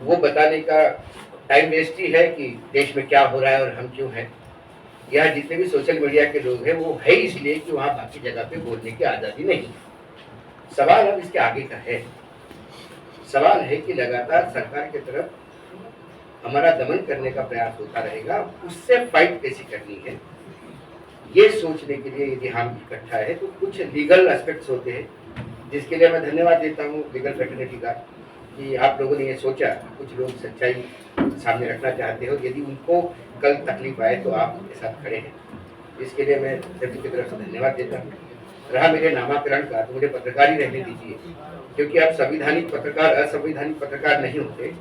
वो बताने का टाइम वेस्ट ही है कि देश में क्या हो रहा है और हम क्यों हैं। यहाँ जितने भी सोशल मीडिया के लोग हैं वो है इसलिए कि वहाँ बाकी जगह पे बोलने की आज़ादी नहीं है। सवाल अब इसके आगे का है। सवाल है कि लगातार सरकार की तरफ हमारा दमन करने का प्रयास होता रहेगा, उससे फाइट कैसी करनी है ये सोचने के लिए यदि हम इकट्ठा है तो कुछ लीगल एस्पेक्ट्स होते हैं, जिसके लिए मैं धन्यवाद देता हूँ लीगल फैटर्निटी का कि आप लोगों ने ये सोचा, कुछ लोग सच्चाई सामने रखना चाहते हो, यदि उनको कल तकलीफ आए तो आप उनके साथ खड़े हैं। इसके लिए मैं सभी की तरफ से धन्यवाद देता हूँ। रहा मेरे नामाकरण का, तो मुझे पत्रकार ही रहने दीजिए, क्योंकि आप संविधानिक पत्रकार असंवैधानिक पत्रकार नहीं होते।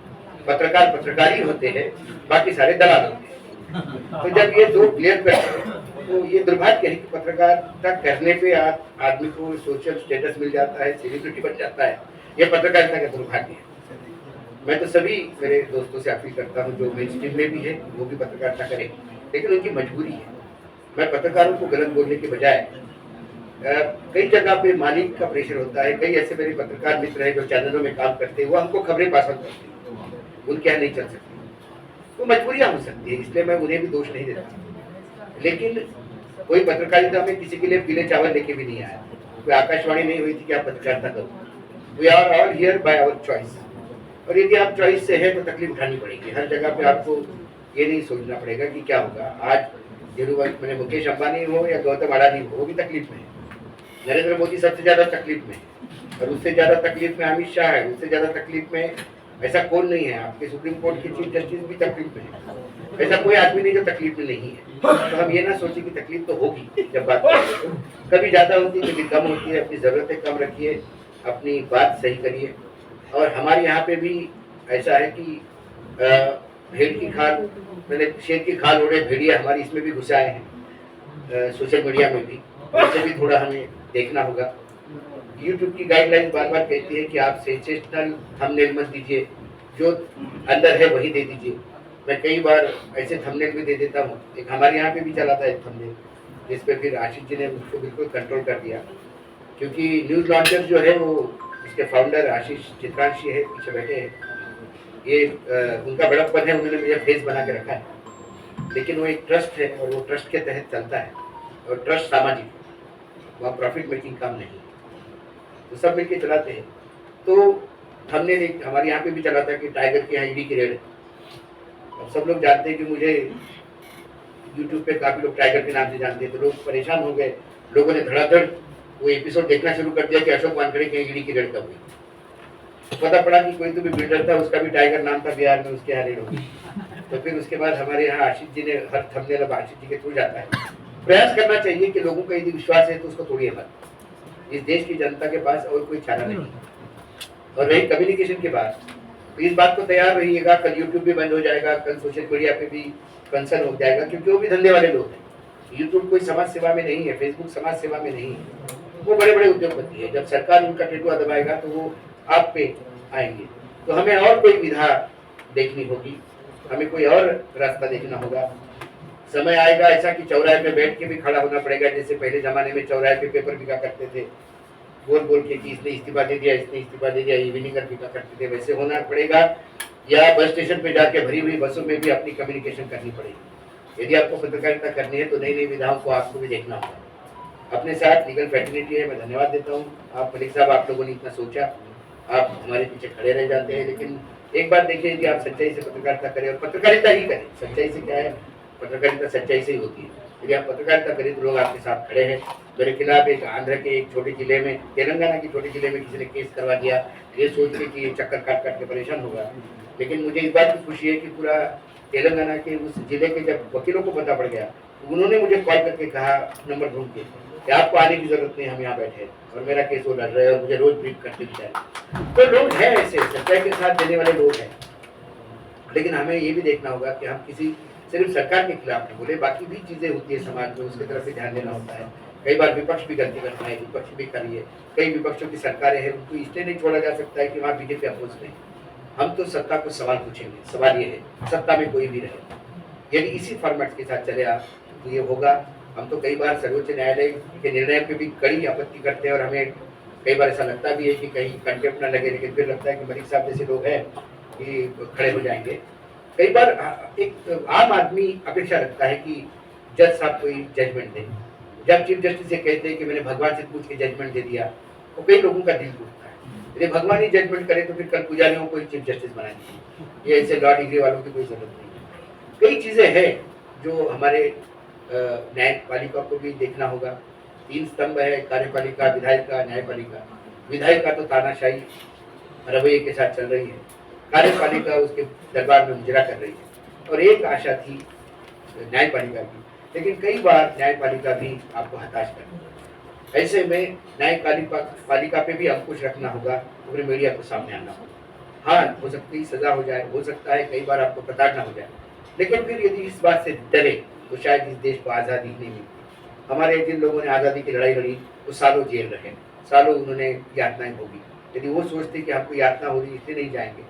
पत्रकार पत्रकार ही होते हैं, बाकी सारे दलाल होते हैं। तो जब ये दो क्लियर करते हैं तो ये दुर्भाग्य है कि पत्रकारिता करने पे आदमी को सोशल स्टेटस मिल जाता है, सेलिब्रिटी बन जाता है। ये पत्रकारिता का दुर्भाग्य है। मैं तो सभी मेरे दोस्तों से अपील करता हूँ जो मेन स्ट्रीम में भी है वो भी पत्रकारिता करें, लेकिन उनकी मजबूरी है। मैं पत्रकारों को गलत बोलने के बजाय कई जगह पे मालिक का प्रेशर होता है। कई ऐसे मेरे पत्रकार मित्र हैं जो चैनलों में काम करते हैं, वो हमको खबरें पास करते हैं, उनके यहाँ नहीं चल सकती, तो मजबूरियाँ हो सकती है, इसलिए मैं उन्हें भी दोष नहीं देता। लेकिन कोई पत्रकारिता में किसी के लिए पीले चावल लेके भी नहीं आया। कोई आकाशवाणी नहीं हुई थी कि आप पत्रकारिता करो। We are all here by our choice, और यदि आप चॉइस से है तो तकलीफ उठानी पड़ेगी। हर जगह पे आपको ये नहीं सोचना पड़ेगा कि क्या होगा। आज मैंने मुकेश अंबानी हो या गौतम अडानी हो, वो भी तकलीफ में है। नरेंद्र मोदी सबसे ज्यादा तकलीफ में है, और उससे ज्यादा तकलीफ में अमित शाह है, उससे ज्यादा तकलीफ में ऐसा कौन नहीं है। आपके सुप्रीम कोर्ट की चीफ जस्टिस भी तकलीफ में है। ऐसा कोई आदमी नहीं जो तकलीफ में नहीं है। तो हम ये ना सोचे कि तकलीफ तो होगी, जब बात करें कभी ज्यादा होती है, कभी कम होती है। अपनी जरूरतें कम रखिए, अपनी बात सही करिए। और हमारे यहाँ पे भी ऐसा है कि भेड़ की खाल, मैंने शेर की खाल ओढ़े भेड़िया, हमारी इसमें भी घुस आए हैं सोशल मीडिया में भी। उससे भी थोड़ा हमें देखना होगा। यूट्यूब की गाइडलाइन बार बार कहती है कि आप सेंसेशनल थंबनेल मत दीजिए, जो अंदर है वही दे दीजिए। मैं कई बार ऐसे थंबनेल भी दे देता हूँ। एक हमारे यहाँ पे भी चला था एक थंबनेल, जिस पे फिर आशीष जी ने उसको बिल्कुल कंट्रोल कर दिया, क्योंकि न्यूज लॉन्चर जो है वो इसके फाउंडर आशीष चित्रांशी है, पीछे बैठे हैं। ये उनका बड़प्पन है, उन्होंने मुझे फेस बना के रखा है, लेकिन वो एक ट्रस्ट है और वो ट्रस्ट के तहत चलता है, और ट्रस्ट सामाजिक है, वहाँ प्रॉफिट मेकिंग काम नहीं, तो सब मिलके चलाते हैं। तो हमने हमारे यहाँ पे भी चला था कि टाइगर के यहाँ ईडी की रेड है। अब सब लोग जानते हैं कि मुझे यूट्यूब पे काफी लोग टाइगर के नाम से जानते हैं, तो लोग परेशान हो गए। लोगों ने धड़ाधड़ वो एपिसोड देखना शुरू कर दिया कि अशोक वानखेड़े के ईडी की रेड कब हुई। पता पड़ा कि कोई तो भी बिल्डर था, उसका भी टाइगर नाम था, बिहार में उसके यहाँ रेड होगी। तो फिर उसके बाद हमारे यहाँ आशीष जी ने हर थंबनेल अब आशीष जी के थ्रू जाता है। प्रयास करना चाहिए कि लोगों का यदि विश्वास है तो उसको तोड़िए मत। इस देश की जनता के पास और कोई चारा नहीं। और रही कम्युनिकेशन की बात, तो इस बात को तैयार रहिएगा, कल यूट्यूब भी बंद हो जाएगा, कल सोशल मीडिया पे भी कंसर्न हो जाएगा, क्योंकि वो भी धंधे वाले लोग हैं। यूट्यूब कोई समाज सेवा में नहीं है, फेसबुक समाज सेवा में नहीं है, वो बड़े बड़े उद्योगपति है। जब सरकार उनका टेटुआ दबाएगा तो वो आप पे आएंगे। तो हमें और कोई विधा देखनी होगी, हमें कोई और रास्ता देखना होगा। समय आएगा ऐसा कि चौराहे पे बैठ के भी खड़ा होना पड़ेगा, जैसे पहले जमाने में चौराहे पे पेपर बिका करते थे, बोल बोल के कि इसने इस्तीफा दे दिया, इसने इस्तीफा दे दिया, ये विनिगर बिका करते थे, वैसे होना पड़ेगा। या बस स्टेशन पे जाके भरी हुई बसों में भी अपनी कम्युनिकेशन करनी पड़ेगी। यदि आपको पत्रकारिता करनी है तो नई नई विधाओं को आपको भी देखना होगा। अपने साथ लीगल फैटर्निटी है, मैं धन्यवाद देता हूँ। आप मलिक साहब, आप लोगों ने इतना सोचा, आप हमारे पीछे खड़े रह जाते हैं। लेकिन एक बात देखिए, यदि आप सच्चाई से पत्रकारिता करें, और पत्रकारिता ही करें, सच्चाई से क्या है, पत्रकारिता सच्चाई से ही होती है। यदि आप पत्रकारिता करें तो लोग आपके साथ खड़े हैं। मेरे खिलाफ एक आंध्र के एक छोटे जिले में, तेलंगाना की छोटे जिले में किसी ने केस करवा दिया, ये सोच के कि ये चक्कर काट काट के परेशान होगा। लेकिन मुझे इस बात की खुशी है कि पूरा तेलंगाना के उस जिले के जब वकीलों को पता पड़ गया, उन्होंने मुझे कॉल करके कहा नंबर ढूंढ के कि आपको आने की जरूरत नहीं, हम यहाँ बैठे हैं, और मेरा केस वो लड़ रहे हैं और मुझे रोज ब्रीफ करते भी। तो लोग हैं ऐसे, सच्चाई के साथ देने वाले लोग हैं। लेकिन हमें ये भी देखना होगा कि हम किसी सिर्फ सरकार के खिलाफ नहीं बोले, बाकी भी चीजें होती है समाज में, उसकी तरफ भी ध्यान देना होता है। कई बार विपक्ष भी गलती करता है, विपक्ष भी करिए। कई विपक्षों की सरकारें हैं, उनको इसलिए नहीं छोड़ा जा सकता है कि वहाँ बीजेपी अपोज नहीं। हम तो सत्ता को सवाल पूछेंगे। सवाल ये है, सत्ता में कोई भी रहे, यदि इसी फॉर्मेट के साथ चले आप तो ये होगा। हम तो कई बार सर्वोच्च न्यायालय के निर्णय पे भी कड़ी आपत्ति करते हैं, और हमें कई बार ऐसा लगता भी है कि कहीं कंटेम्प्ट न लगे, लेकिन फिर लगता है कि मलिक साहब जैसे लोग हैं कि खड़े हो जाएंगे। कई बार एक आम आदमी अपेक्षा रखता है कि जज साहब कोई जजमेंट दें। जब चीफ जस्टिस से कहते हैं कि मैंने भगवान से पूछ के जजमेंट दे दिया, तो कई लोगों का दिल टूटता है। यदि भगवान ही जजमेंट करे तो फिर कल पुजारियों को चीफ जस्टिस बनाएंगे, ये ऐसे लॉ डिग्री वालों की कोई जरूरत नहीं है। कई चीजें हैं जो हमारे न्यायपालिका को भी देखना होगा। 3 स्तंभ है, कार्यपालिका, विधायिका, न्यायपालिका। विधायिका तो तानाशाही रवैये के साथ चल रही है, कार्यपालिका उसके दरबार में मुजरा कर रही है, और एक आशा थी न्यायपालिका की, लेकिन कई बार न्यायपालिका भी आपको हताश कर देती है। ऐसे में न्यायपालिका पे भी अंकुश रखना होगा, पूरे मीडिया को सामने आना होगा। हाँ, हो सकती है सजा हो जाए, हो सकता है कई बार आपको प्रताड़ना हो जाए, लेकिन फिर यदि इस बात से डरे तो शायद इस देश को आज़ादी नहीं मिलती। हमारे जिन लोगों ने आज़ादी की लड़ाई लड़ी वो सालों जेल रहे, सालों उन्होंने यातनाएं भोगी। यदि वो सोचते कि हमको यातना हो रही इसलिए नहीं जाएंगे,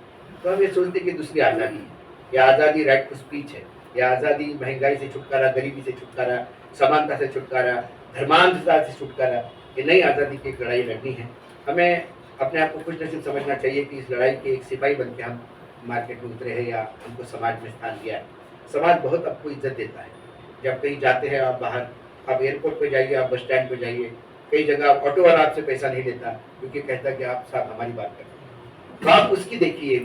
तो हम ये सोचते कि दूसरी आज़ादी है। या आज़ादी राइट टू स्पीच है, या आज़ादी महंगाई से छुटकारा, गरीबी से छुटकारा, समानता से छुटकारा, धर्मांधता से छुटकारा, ये नई आज़ादी की एक लड़ाई लड़नी है। हमें अपने आप को खुशनसीब समझना चाहिए कि इस लड़ाई के एक सिपाही बन के हम मार्केट में उतरे हैं, या हमको समाज में स्थान दिया है। समाज बहुत आपको इज्जत देता है। जब कहीं जाते हैं आप बाहर, आप एयरपोर्ट पे जाइए, आप बस स्टैंड पे जाइए, कई जगह ऑटो वाला आपसे पैसा नहीं लेता, क्योंकि कहता कि आप साहब हमारी बात करते हैं। तो आप उसकी देखिए,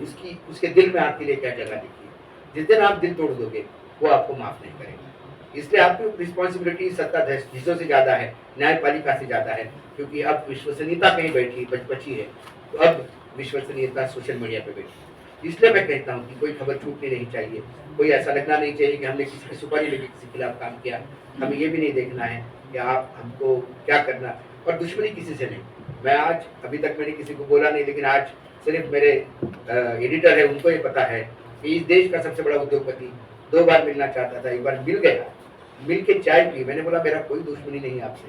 उसके दिल में आपके लिए क्या जगह देखिए। जिस दिन आप दिल तोड़ दोगे वो आपको माफ नहीं करेगा। इसलिए आपकी रिस्पॉन्सिबिलिटी सत्ताधीशों से ज़्यादा है, न्यायपालिका से ज़्यादा है, क्योंकि अब विश्वसनीयता कहीं बैठी बची है, तो अब विश्वसनीयता सोशल मीडिया पे बैठी। इसलिए मैं कहता हूँ कि कोई खबर छूटनी नहीं चाहिए, कोई ऐसा लगना नहीं चाहिए कि हमने किसी की सुपारी लेके किसी के खिलाफ काम किया। हमें ये भी नहीं देखना है कि आप हमको क्या करना, और दुश्मनी किसी से नहीं। मैं आज अभी तक मैंने किसी को बोला नहीं, लेकिन आज सिर्फ मेरे एडिटर है उनको ये पता है कि इस देश का सबसे बड़ा उद्योगपति 2 बार मिलना चाहता था, एक बार मिल गया, मिल के चाय पी। मैंने बोला मेरा कोई दुश्मनी नहीं है आपसे,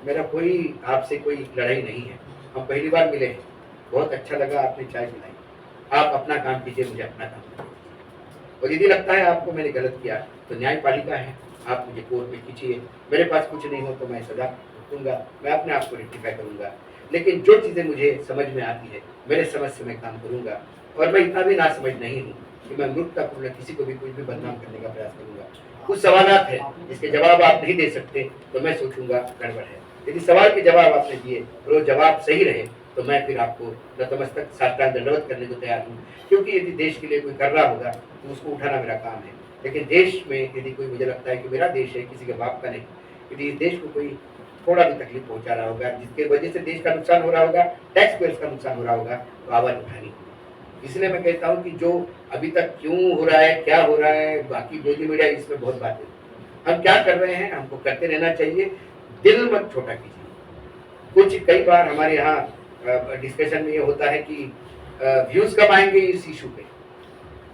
मेरा कोई आपसे कोई लड़ाई नहीं है, हम पहली बार मिले हैं, बहुत अच्छा लगा आपने चाय पिलाई, आप अपना काम कीजिए, मुझे अपना काम कीजिए। और यदि लगता है आपको मैंने गलत किया तो न्यायपालिका है, आप मुझे कोर्ट में खींचिए, मेरे पास कुछ नहीं हो तो मैं सजा दूंगा, मैं अपने आप को रेक्टिफाई करूंगा। लेकिन जो चीज़ें मुझे समझ में आती है, मेरे समझ से मैं काम करूंगा, और मैं इतना भी ना समझ नहीं हूँ कि मैं मूर्खतापूर्ण किसी को भी कुछ भी बदनाम करने का प्रयास करूंगा। कुछ सवालात हैं जिसके जवाब आप नहीं दे सकते, तो मैं सोचूंगा गड़बड़ है। यदि सवाल के जवाब आपने दिए और वो जवाब सही रहे, तो मैं फिर आपको नतमस्तक साष्टांग दंडवत करने को तैयार हूँ, क्योंकि यदि देश के लिए कोई कर रहा होगा तो उसको उठाना मेरा काम है। लेकिन देश में यदि कोई, मुझे लगता है कि मेरा देश है, किसी के बाप का नहीं, यदि इस देश को कोई थोड़ा भी तकलीफ पहुंचा रहा होगा, जिसके वजह से देश का नुकसान हो रहा होगा, टैक्स पेयर्स का नुकसान हो रहा होगा, तो आवाज़ उठानी होगी। इसलिए मैं कहता हूँ कि जो अभी तक क्यों हो रहा है, क्या हो रहा है, बाकी गोदी मीडिया इसमें बहुत बातें, हम क्या कर रहे हैं, हमको करते रहना चाहिए, दिल मत छोटा कीजिए। कुछ कई बार हमारे यहाँ डिस्कशन में ये होता है कि व्यूज कब आएंगे इस इशू पे,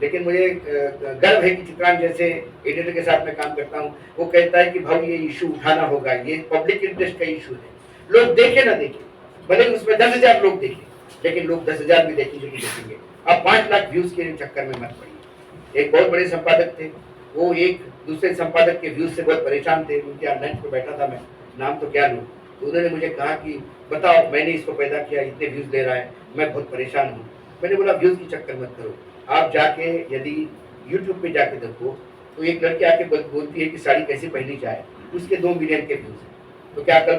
लेकिन मुझे गर्व है कि चित्रांग जैसे एडिटर के साथ मैं काम करता हूँ, वो कहता है कि भाई ये इशू उठाना होगा, ये पब्लिक इंटरेस्ट का इशू है, लोग देखे ना देखे, भले ही उसमें 10,000 लोग देखें, लेकिन लोग 10,000 भी देखेंगे नहीं देखेंगे। अब 5 लाख व्यूज के चक्कर में मत पड़िए। एक बहुत बड़े संपादक थे, वो एक दूसरे संपादक के व्यूज से बहुत परेशान थे, उनके यहाँ लंच पे बैठा था मैं, नाम तो क्या लूँ, तो उन्होंने मुझे कहा कि बताओ मैंने इसको पैदा किया, इतने व्यूज ले रहा है, मैं बहुत परेशान हूँ। मैंने बोला व्यूज की चक्कर मत करो, आप जाके यदि यूट्यूब पे जाके देखो तो एक लड़की आके बोलती है कि साड़ी कैसे पहनी जाए, उसके 2 मिलियन के व्यूज हैं। तो क्या कल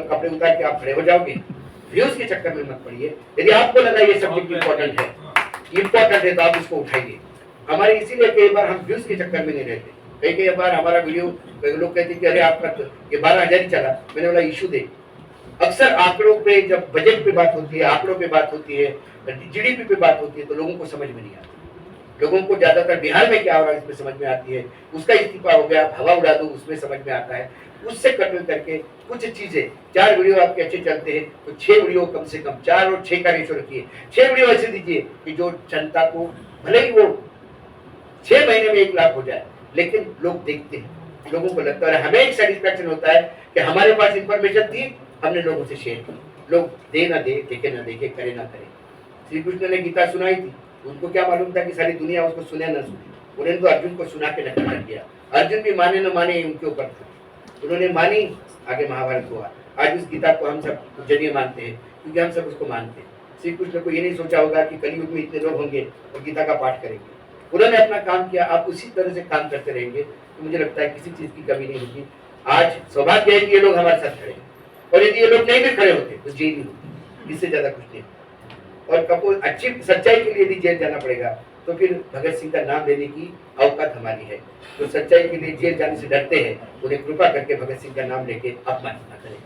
कपड़े उतार के आप खड़े हो जाओगे? व्यूज के चक्कर में मत पड़िए। यदि आपको लगा ये सब्जेक्ट इम्पोर्टेंट है तो आप इसको उठाइए। हमारे इसीलिए कई बार हम व्यूज के चक्कर में नहीं रहते। कई बार हमारा वीडियो लोग कहते हैं कि अरे आपका तो ये 12,000 ही चला। मैंने बोला इशू दे। अक्सर आंकड़ों पे, जब बजट पे बात होती है, आंकड़ों पे बात होती है, जीडीपी पे बात होती है, तो लोगों को समझ में नहीं आती। लोगों को ज्यादातर बिहार में क्या हो रहा है इसमें समझ में आती है, उसका इस्तीफा हो गया, हवा उड़ा दो उसमें समझ में आता है। उससे कट करके कुछ चीजें, 4 वीडियो आपके अच्छे चलते हैं तो 6 वीडियो कम से कम 4 और 6 का रेशो रखिए। 6 वीडियो ऐसे दीजिए कि जो जनता को, भले ही वो 6 महीने में 1 लाख हो जाए, लेकिन लोग देखते हैं, लोगों को लगता है, हमें एक सेटिस्फैक्शन होता है कि हमारे पास इंफॉर्मेशन थी, हमने लोगों से शेयर की। लोग दे ना दे, देखे ना देखे, करे ना करे। श्री कृष्ण ने गीता सुनाई थी, उनको क्या मालूम था कि सारी दुनिया उसको सुने ना सुने। उन्होंने तो अर्जुन को सुना के नकल कर दिया। अर्जुन भी माने न माने उनके ऊपर था, उन्होंने मानी, आगे महाभारत हुआ। आज उस गीता को हम सब पूजनीय मानते हैं, क्योंकि हम सब उसको मानते हैं। श्री कृष्ण ने को ये नहीं सोचा होगा कि कलयुग में इतने लोग होंगे और गीता का पाठ करेंगे। उन्होंने अपना काम किया, आप उसी तरह से काम करते रहेंगे तो मुझे लगता है किसी चीज की कमी नहीं होगी। आज सौभाग्य है कि ये लोग हमारे साथ खड़े हैं, और यदि ये लोग नहीं भी खड़े होते तो जेल ही होती, इससे ज्यादा कुछ नहीं। और कपूर अच्छी सच्चाई के लिए यदि जेल जाना पड़ेगा तो फिर भगत सिंह का नाम लेने की औकात हमारी है। तो सच्चाई के लिए जेल जाने से डरते हैं, उन्हें कृपा करके भगत सिंह का नाम लेके अपमानित न करें।